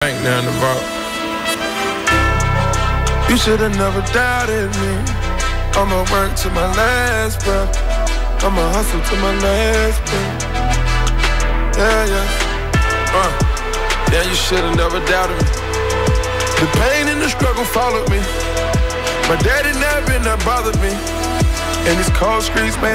bank now in the vault. You should have never doubted me. I'ma work to my last breath. I'ma hustle to my last breath. Yeah, yeah. Yeah, you should have never doubted me. The pain and the struggle followed me. My daddy never bothered me.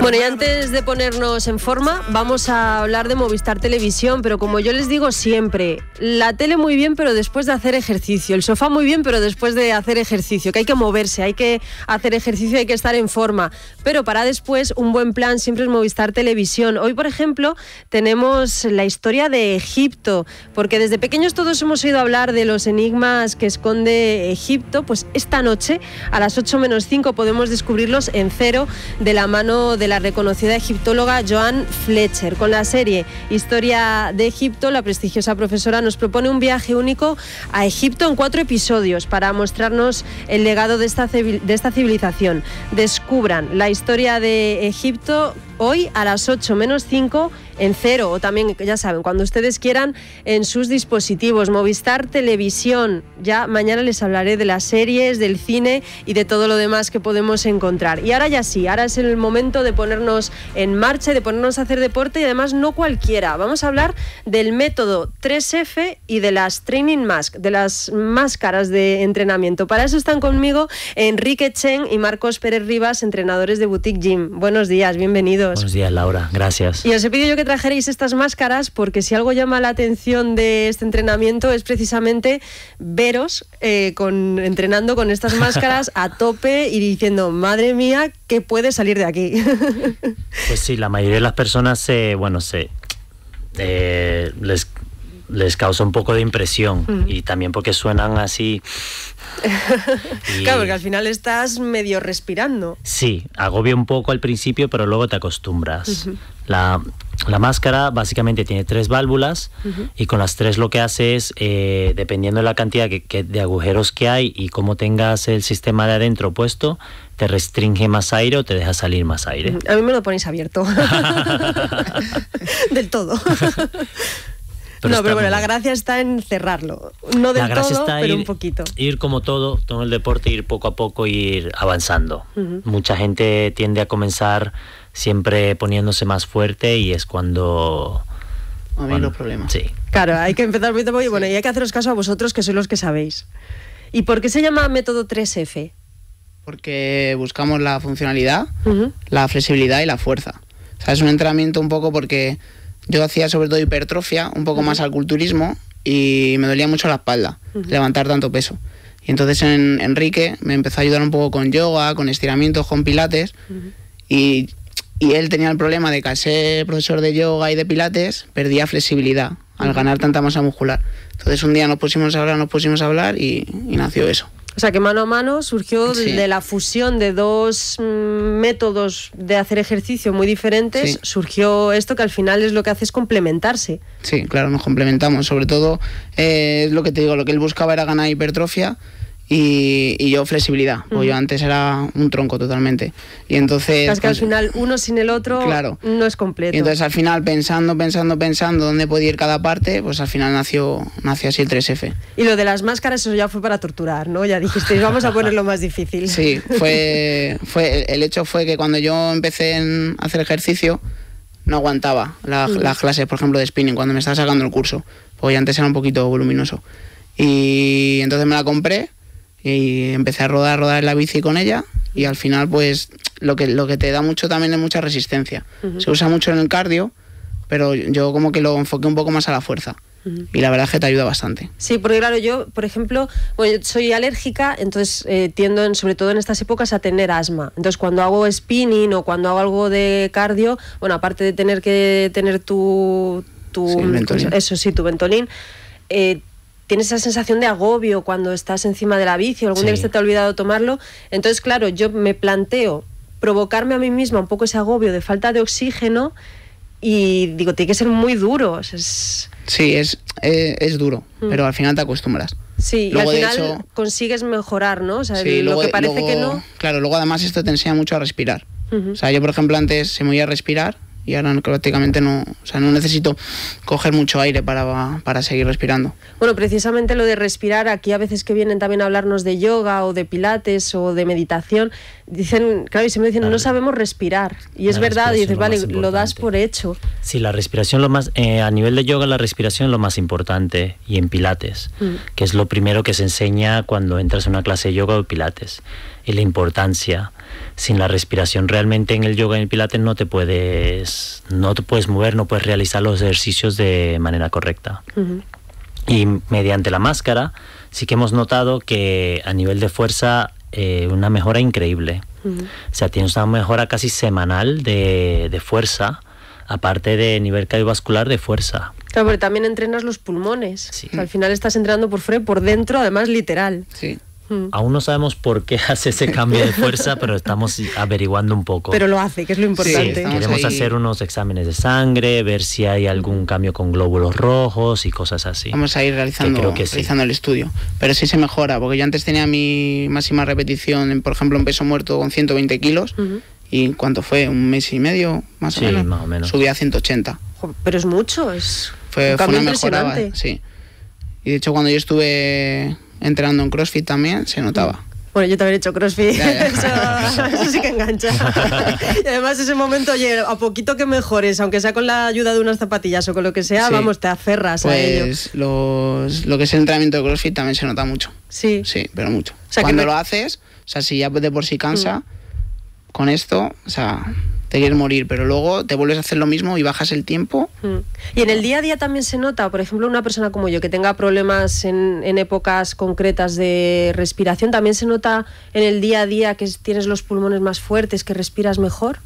Bueno, y antes de ponernos en forma, vamos a hablar de Movistar Televisión, pero como yo les digo siempre, la tele muy bien, pero después de hacer ejercicio, el sofá muy bien, pero después de hacer ejercicio, que hay que moverse, hay que hacer ejercicio, hay que estar en forma, pero para después un buen plan siempre es Movistar Televisión. Hoy, por ejemplo, tenemos la historia de Egipto, porque desde pequeños todos hemos oído hablar de los enigmas que esconde Egipto, pues esta noche a las 8:05 podemos descubrirlos en Cero, de la mano de la reconocida egiptóloga Joan Fletcher. Con la serie Historia de Egipto, la prestigiosa profesora nos propone un viaje único a Egipto en 4 episodios para mostrarnos el legado de esta civilización. Descubran la historia de Egipto hoy a las 8:05 en Cero, o también, ya saben, cuando ustedes quieran, en sus dispositivos. Movistar Televisión. Ya mañana les hablaré de las series, del cine y de todo lo demás que podemos encontrar. Y ahora ya sí, ahora es el momento de ponernos en marcha y de ponernos a hacer deporte, y además no cualquiera. Vamos a hablar del método 3F y de las Training Mask, de las máscaras de entrenamiento. Para eso están conmigo Enrique Chen y Marcos Pérez Rivas, entrenadores de Boutique Gym. Buenos días, bienvenidos. Buenos días, Laura, gracias. Y os he pedido yo que trajerais estas máscaras porque si algo llama la atención de este entrenamiento es precisamente veros entrenando con estas máscaras a tope y diciendo, madre mía, ¿qué puede salir de aquí? Pues sí, la mayoría de las personas les causa un poco de impresión, y también porque suenan así. Claro, porque al final estás medio respirando. Sí, agobia un poco al principio, pero luego te acostumbras. La máscara básicamente tiene 3 válvulas, y con las 3 lo que hace es, dependiendo de la cantidad de agujeros que hay y cómo tengas el sistema de adentro puesto, te restringe más aire o te deja salir más aire. A mí me lo ponéis abierto. Del todo. Pero bueno, la gracia está en cerrarlo. No del todo, pero un poquito. Ir como todo en el deporte, ir poco a poco, ir avanzando. Mucha gente tiende a comenzar siempre poniéndose más fuerte, y es cuando los problemas. Sí. Claro, hay que empezar muy poco, y bueno, y hay que haceros caso a vosotros, que sois los que sabéis. ¿Y por qué se llama método 3F? Porque buscamos la funcionalidad, la flexibilidad y la fuerza. O sea, es un entrenamiento un poco porque yo hacía sobre todo hipertrofia, un poco más al culturismo, y me dolía mucho la espalda, levantar tanto peso. Y entonces Enrique me empezó a ayudar un poco con yoga, con estiramientos, con pilates, y él tenía el problema de que al ser profesor de yoga y de pilates, perdía flexibilidad al ganar tanta masa muscular. Entonces un día nos pusimos a hablar y nació eso. O sea, que mano a mano surgió de la fusión de 2 métodos de hacer ejercicio muy diferentes, surgió esto que al final es lo que hace es complementarse. Sí, claro, nos complementamos. Sobre todo, es lo que te digo, lo que él buscaba era ganar hipertrofia y yo flexibilidad, porque yo antes era un tronco totalmente. Y entonces... Es que al final uno sin el otro no es completo. Y entonces al final pensando dónde podía ir cada parte, pues al final nació así el 3F. Y lo de las máscaras, eso ya fue para torturar, ¿no? Ya dijisteis, vamos a ponerlo más difícil. Sí, el hecho fue que cuando yo empecé a hacer ejercicio, no aguantaba las clases, por ejemplo, de spinning, cuando me estaba sacando el curso, porque antes era un poquito voluminoso. Y entonces me la compré y empecé a rodar en la bici con ella, y al final pues lo que te da mucho también es mucha resistencia. Se usa mucho en el cardio, pero yo como que lo enfoqué un poco más a la fuerza. Y la verdad es que te ayuda bastante. Sí, porque claro, yo, por ejemplo, yo soy alérgica, entonces tiendo, sobre todo en estas épocas, a tener asma. Entonces cuando hago spinning o cuando hago algo de cardio, bueno, aparte de tener que tener tu Ventolin. Eso sí, tu Ventolin, tienes esa sensación de agobio cuando estás encima de la bici o algún día que se te ha olvidado tomarlo. Entonces, claro, yo me planteo provocarme a mí misma un poco ese agobio de falta de oxígeno, y digo, tiene que ser muy duro. Sí, es duro, pero al final te acostumbras. Sí, luego, y al final consigues mejorar, ¿no? O sea, lo que parece que no... Claro, luego además esto te enseña mucho a respirar. O sea, yo por ejemplo antes se me oía respirar y ahora prácticamente no, o sea, no necesito coger mucho aire para seguir respirando. Bueno, precisamente lo de respirar, aquí a veces que vienen también a hablarnos de yoga o de pilates o de meditación, dicen, claro, y siempre dicen, no sabemos respirar, y es verdad, y dices, vale, lo das por hecho. Sí, la respiración lo más, a nivel de yoga la respiración es lo más importante, y en pilates, que es lo primero que se enseña cuando entras a una clase de yoga o pilates, y la importancia. Sin la respiración realmente en el yoga y en el pilates no te puedes mover, no puedes realizar los ejercicios de manera correcta. Y mediante la máscara sí que hemos notado que a nivel de fuerza una mejora increíble. O sea, tienes una mejora casi semanal de fuerza, aparte de nivel cardiovascular de fuerza. Claro, porque también entrenas los pulmones. Sí. O sea, al final estás entrenando por fuera y por dentro, además literal. Sí. Aún no sabemos por qué hace ese cambio de fuerza, pero estamos averiguando un poco. Pero lo hace, que es lo importante. Sí, queremos hacer unos exámenes de sangre, ver si hay algún cambio con glóbulos rojos y cosas así. Vamos a ir realizando el estudio. Pero sí se mejora, porque yo antes tenía mi máxima repetición, por ejemplo, en peso muerto con 120 kilos, y ¿cuánto fue? ¿Un mes y medio? Más o menos. Subí a 180. Pero es mucho, fue una mejora, sí. Y de hecho cuando yo estuve entrenando en CrossFit también se notaba. Bueno, yo también he hecho CrossFit, eso sí que engancha. Y además ese momento, oye, a poquito que mejores, aunque sea con la ayuda de unas zapatillas o con lo que sea, vamos, te aferras a ello. Lo que es el entrenamiento de CrossFit también se nota mucho. Sí. Sí, pero mucho. O sea, cuando lo haces, o sea, si ya de por sí cansa, con esto, o sea, te quieres morir, pero luego te vuelves a hacer lo mismo y bajas el tiempo. Y en el día a día también se nota, por ejemplo, una persona como yo que tenga problemas en épocas concretas de respiración, ¿también se nota en el día a día que tienes los pulmones más fuertes, que respiras mejor?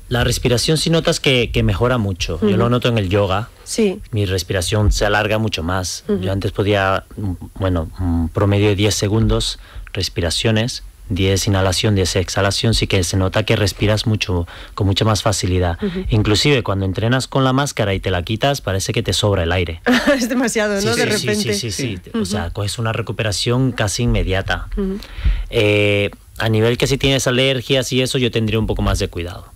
La respiración sí notas que mejora mucho. Yo lo noto en el yoga. Sí. Mi respiración se alarga mucho más. Yo antes podía, un promedio de 10 segundos respiraciones, 10 inhalación, 10 exhalación, sí que se nota que respiras mucho, con mucha más facilidad. Inclusive cuando entrenas con la máscara y te la quitas, parece que te sobra el aire. Es demasiado, ¿no? Sí, de repente. Sí. O sea, coges una recuperación casi inmediata. A nivel que si tienes alergias y eso, yo tendría un poco más de cuidado.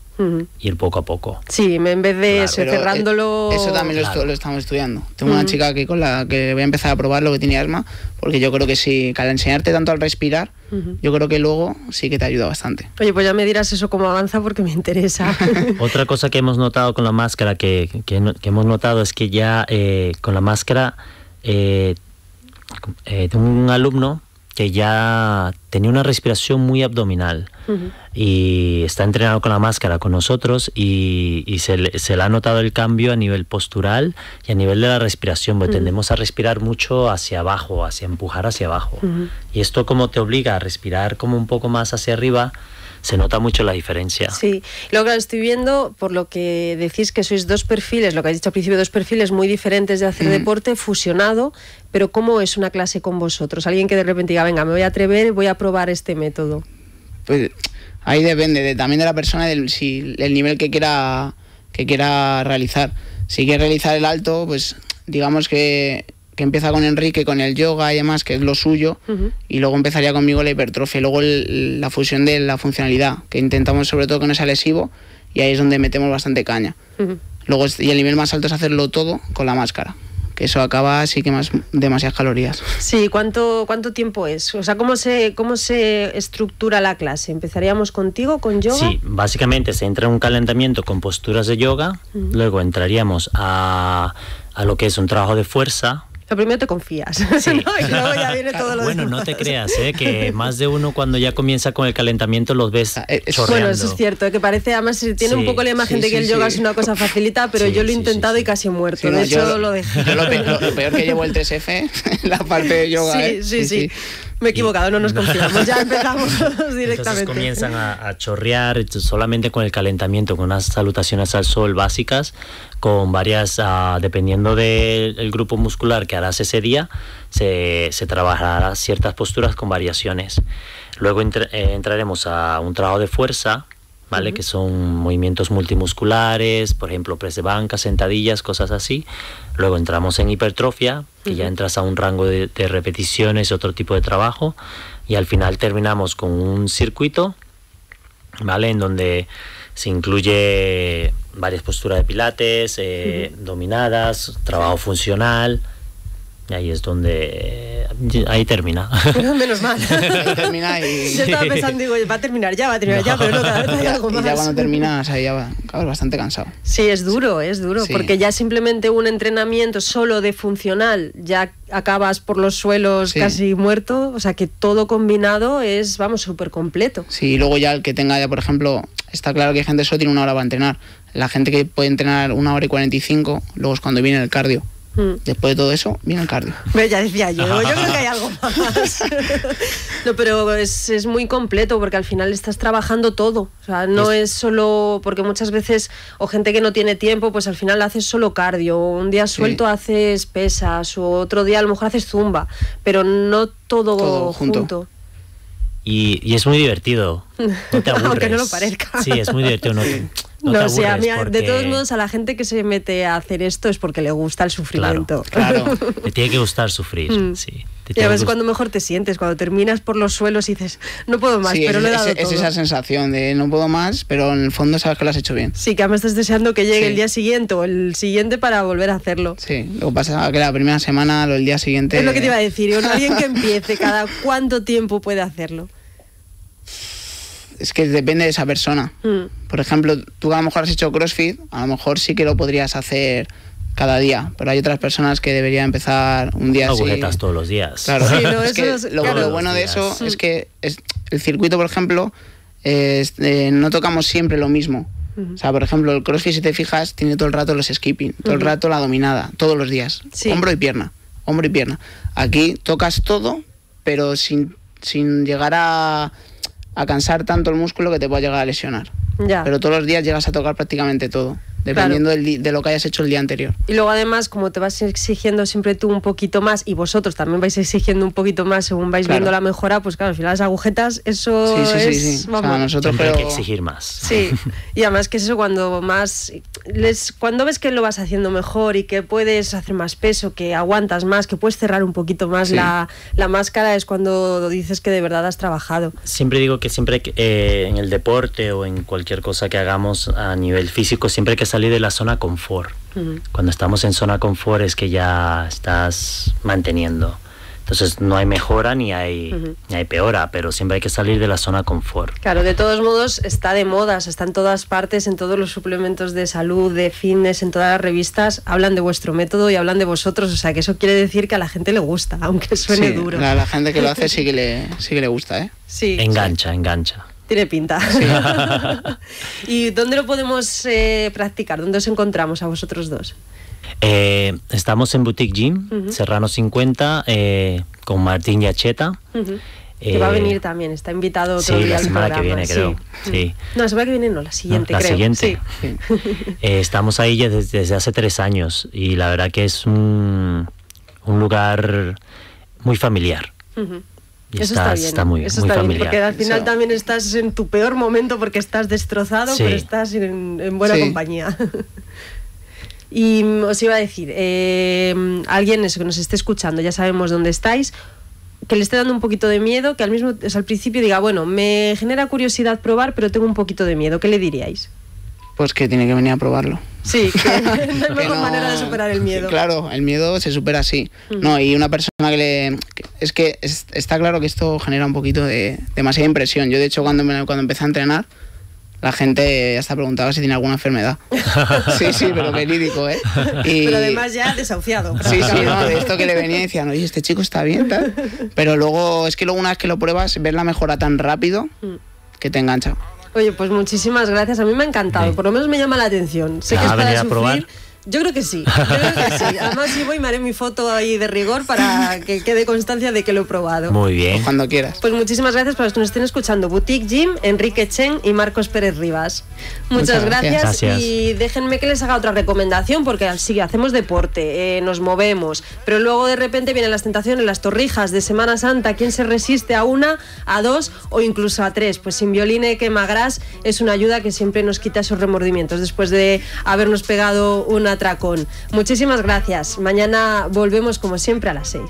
Ir poco a poco. Sí, en vez de cerrándolo... Eso también lo estamos estudiando. Tengo una chica que con la que voy a empezar a probar lo que tiene asma, porque yo creo que sí, que al enseñarte tanto al respirar, yo creo que luego sí que te ayuda bastante. Oye, pues ya me dirás eso cómo avanza porque me interesa. Otra cosa que hemos notado con la máscara, que hemos notado es que ya con la máscara de un alumno que ya tenía una respiración muy abdominal y está entrenado con la máscara con nosotros y se le ha notado el cambio a nivel postural y a nivel de la respiración, porque tendemos a respirar mucho hacia abajo, empujar hacia abajo. Y esto como te obliga a respirar como un poco más hacia arriba, se nota mucho la diferencia. Sí, lo que estoy viendo, por lo que decís que sois dos perfiles, lo que has dicho al principio, dos perfiles muy diferentes de hacer deporte, fusionado, pero ¿cómo es una clase con vosotros? Alguien que de repente diga, venga, me voy a atrever, voy a probar este método. Pues ahí depende también de la persona, el nivel que quiera realizar. Si quiere realizar el alto, pues digamos que empieza con Enrique, con el yoga y demás, que es lo suyo, y luego empezaría conmigo la hipertrofia, y luego la fusión de la funcionalidad, que intentamos sobre todo que no sea lesivo, y ahí es donde metemos bastante caña. Luego, y el nivel más alto es hacerlo todo con la máscara, que eso acaba así que más demasiadas calorías. Sí, ¿cuánto tiempo es? O sea, ¿cómo se estructura la clase? ¿Empezaríamos contigo, con yoga? Sí, básicamente se entra en un calentamiento con posturas de yoga, luego entraríamos a lo que es un trabajo de fuerza. Lo primero te confías, sí. ¿no? Y luego ya viene todo lo demás. Bueno, no te creas, que más de uno cuando ya comienza con el calentamiento los ves chorreando. Bueno, eso es cierto, que parece, además tiene un poco la imagen de que el yoga es una cosa facilita, pero yo lo he intentado y casi he muerto, de hecho lo dejé. Yo lo peor que llevo el 3F, la parte de yoga. Sí. Me he equivocado, no nos confiamos, ya empezamos directamente. Entonces comienzan a chorrear solamente con el calentamiento, con unas salutaciones al sol básicas, con varias, dependiendo del grupo muscular que harás ese día, se trabajará ciertas posturas con variaciones. Luego entraremos a un trabajo de fuerza, ¿vale? Que son movimientos multimusculares, por ejemplo, press de banca, sentadillas, cosas así. Luego entramos en hipertrofia, que ya entras a un rango de repeticiones, otro tipo de trabajo. Y al final terminamos con un circuito, ¿vale? En donde se incluye varias posturas de pilates, dominadas, trabajo funcional. Y ahí es donde... ahí termina. Menos mal. Ahí termina y... Yo estaba pensando, digo, va a terminar ya, pero no, cada vez hay algo más. Y ya cuando terminas, ahí ya acabas bastante cansado. Sí, es duro, sí. Porque ya simplemente un entrenamiento solo de funcional, ya acabas por los suelos casi muerto, o sea que todo combinado es, vamos, súper completo. Sí, y luego ya el que tenga ya, por ejemplo, está claro que hay gente que solo tiene 1 hora para entrenar. La gente que puede entrenar 1 hora y 45, luego es cuando viene el cardio. Después de todo eso, viene el cardio. Ya decía yo creo que hay algo más. No, pero es muy completo porque al final estás trabajando todo. O sea, no es solo... Porque muchas veces, o gente que no tiene tiempo, pues al final haces solo cardio. Un día suelto haces pesas, o otro día a lo mejor haces zumba. Pero no todo junto. Y es muy divertido. No te aburres. Aunque no lo parezca. Sí, es muy divertido. No te sé, aburres de todos modos, a la gente que se mete a hacer esto es porque le gusta el sufrimiento. Claro. Le tiene que gustar sufrir, sí. Y a veces cuando mejor te sientes, cuando terminas por los suelos y dices, no puedo más, pero lo he dado todo. Es esa sensación de no puedo más, pero en el fondo sabes que lo has hecho bien. Sí, que además estás deseando que llegue el día siguiente o el siguiente para volver a hacerlo. Sí, lo que pasa es que la primera semana o el día siguiente... Es lo que te iba a decir, alguien que empiece, ¿cada cuánto tiempo puede hacerlo? Es que depende de esa persona. Por ejemplo, tú a lo mejor has hecho CrossFit, a lo mejor sí que lo podrías hacer cada día, pero hay otras personas que deberían empezar un día así. Agujetas todos los días. Claro, sí, lo bueno de eso es que el circuito, por ejemplo, no tocamos siempre lo mismo. O sea, por ejemplo, el CrossFit, si te fijas, tiene todo el rato los skipping, todo el rato la dominada, todos los días. Hombro y pierna. Aquí tocas todo, pero sin llegar a cansar tanto el músculo que te pueda llegar a lesionar. Pero todos los días llegas a tocar prácticamente todo, dependiendo de lo que hayas hecho el día anterior. Y luego además, como te vas exigiendo siempre tú un poquito más, y vosotros también vais exigiendo un poquito más según vais viendo la mejora, pues claro, al final las agujetas, eso es... Vamos, o sea, nosotros hay que exigir más. Sí, y además que es eso, cuando ves que lo vas haciendo mejor y que puedes hacer más peso, que aguantas más, que puedes cerrar un poquito más la máscara, es cuando dices que de verdad has trabajado. Siempre digo que en el deporte o en cualquier cosa que hagamos a nivel físico, siempre hay que salir de la zona confort. Cuando estamos en zona confort es que ya estás manteniendo. Entonces no hay mejora ni hay peora, pero siempre hay que salir de la zona confort. Claro, de todos modos está de moda, está en todas partes, en todos los suplementos de salud, de fitness, en todas las revistas, hablan de vuestro método y hablan de vosotros, o sea que eso quiere decir que a la gente le gusta, aunque suene duro. La gente que lo hace sí que le gusta, ¿eh? Sí. Engancha. Tiene pinta. Sí. ¿Y dónde lo podemos practicar? ¿Dónde os encontramos a vosotros dos? Estamos en Boutique Gym, Serrano 50, con Martín Yacheta. Que va a venir también, está invitado otro día al programa. La semana que viene, creo. Sí. No, la semana que viene no, la siguiente, creo. La siguiente. Sí. Estamos ahí ya desde hace 3 años y la verdad que es un lugar muy familiar. Y eso está bien, está muy familiar. Bien, porque al final también estás en tu peor momento porque estás destrozado, pero estás en buena compañía. Y os iba a decir, alguien que nos esté escuchando, ya sabemos dónde estáis, que le esté dando un poquito de miedo, que al principio diga, bueno, me genera curiosidad probar, pero tengo un poquito de miedo, ¿qué le diríais? Pues que tiene que venir a probarlo. Sí, que no hay mejor manera de superar el miedo. Claro, el miedo se supera así. No, y una persona está claro que esto genera un poquito de demasiada impresión. Yo, de hecho, cuando empecé a entrenar, la gente hasta preguntaba si tiene alguna enfermedad. Sí, pero verídico, ¿eh? Pero además ya desahuciado. Sí, no, de esto que le venía y decían, oye, este chico está bien, tal. Pero luego una vez que lo pruebas, ves la mejora tan rápido que te engancha. Oye, pues muchísimas gracias. A mí me ha encantado. Por lo menos me llama la atención. Sé que es para sufrir. ¿Probar? Yo creo que sí. Además, si voy, me haré mi foto ahí de rigor para que quede constancia de que lo he probado. Muy bien. Pues cuando quieras. Pues muchísimas gracias para los que nos estén escuchando. Boutique Gym, Enrique Chen y Marcos Pérez Rivas. Muchas gracias. Y déjenme que les haga otra recomendación, porque sí, hacemos deporte, nos movemos, pero luego de repente vienen las tentaciones, las torrijas de Semana Santa. ¿Quién se resiste a 1, a 2 o incluso a 3? Pues Simbioline Quemagras es una ayuda que siempre nos quita esos remordimientos después de habernos pegado una atracón. Muchísimas gracias. Mañana volvemos como siempre a las 6.